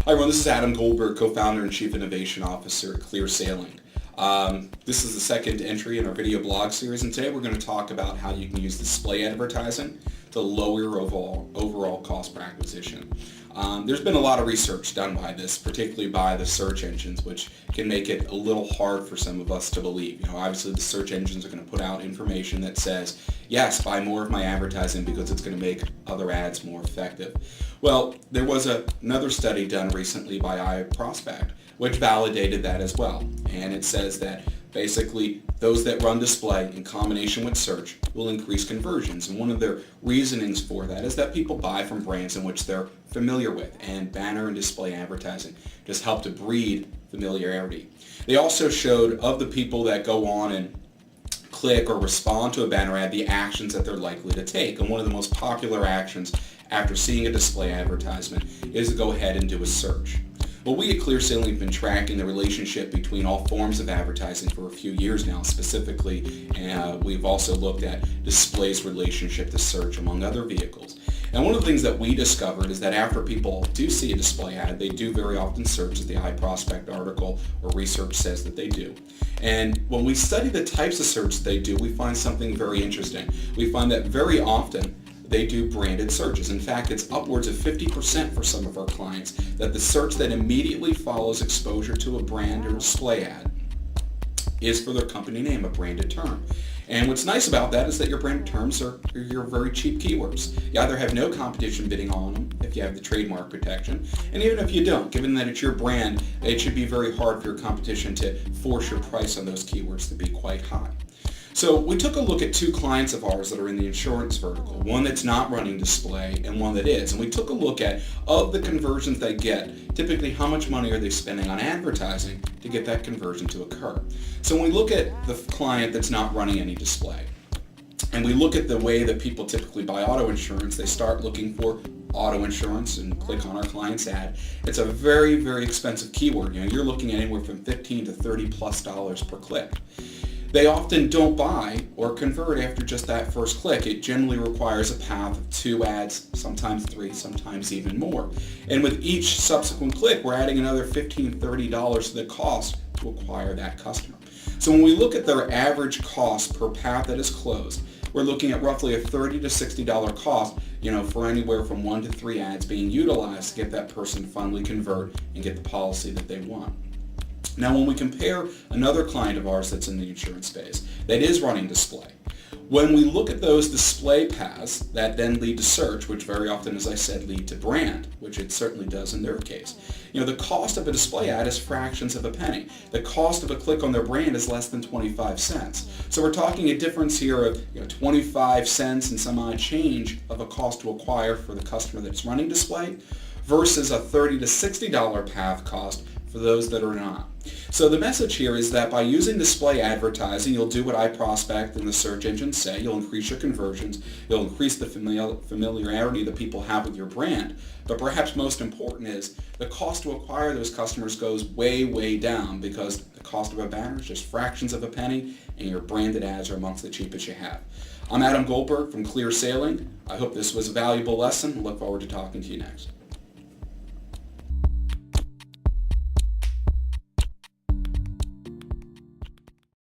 Hi everyone, this is Adam Goldberg, co-founder and chief innovation officer at ClearSaleing. This is the second entry in our video blog series, and today we're going to talk about how you can use display advertising to lower your overall cost per acquisition. There's been a lot of research done by this, particularly by the search engines, which can make it a little hard for some of us to believe. Obviously the search engines are going to put out information that says, yes, buy more of my advertising because it's going to make other ads more effective. Well, there was another study done recently by iProspect, which validated that as well. And it says that basically those that run display in combination with search will increase conversions. And one of their reasonings for that is that people buy from brands in which they're familiar with, and banner and display advertising just help to breed familiarity. They also showed of the people that go on and click or respond to a banner ad, the actions that they're likely to take. And one of the most popular actions after seeing a display advertisement is to go ahead and do a search. Well, we at ClearSaleing have been tracking the relationship between all forms of advertising for a few years now. Specifically, we've also looked at display's relationship to search among other vehicles. And one of the things that we discovered is that after people do see a display ad, they do very often search, as the iProspect article or research says that they do. And when we study the types of search they do, we find something very interesting. We find that very often they do branded searches. In fact, it's upwards of 50% for some of our clients that the search that immediately follows exposure to a brand or display ad is for their company name, a branded term. And what's nice about that is that your branded terms are your very cheap keywords. You either have no competition bidding on them if you have the trademark protection, and even if you don't, given that it's your brand, it should be very hard for your competition to force your price on those keywords to be quite high. So we took a look at two clients of ours that are in the insurance vertical, one that's not running display and one that is. And we took a look at, of the conversions they get, typically how much money are they spending on advertising to get that conversion to occur. So when we look at the client that's not running any display, and we look at the way that people typically buy auto insurance, they start looking for auto insurance and click on our client's ad. It's a very, very expensive keyword. You're looking at anywhere from $15 to $30+ per click. They often don't buy or convert after just that first click. It generally requires a path of 2 ads, sometimes 3, sometimes even more. And with each subsequent click, we're adding another $15, $30 to the cost to acquire that customer. So when we look at their average cost per path that is closed, we're looking at roughly a $30 to $60 cost, for anywhere from 1 to 3 ads being utilized to get that person to finally convert and get the policy that they want. Now, when we compare another client of ours that's in the insurance space that is running display, when we look at those display paths that then lead to search, which very often, as I said, lead to brand, which it certainly does in their case, the cost of a display ad is fractions of a penny. The cost of a click on their brand is less than 25 cents. So we're talking a difference here of 25 cents and some odd change of a cost to acquire for the customer that's running display versus a $30 to $60 path cost for those that are not. So the message here is that by using display advertising, you'll do what iProspect and the search engines say. You'll increase your conversions. You'll increase the familiarity that people have with your brand. But perhaps most important is the cost to acquire those customers goes way, way down because the cost of a banner is just fractions of a penny and your branded ads are amongst the cheapest you have. I'm Adam Goldberg from ClearSaleing. I hope this was a valuable lesson. Look forward to talking to you next.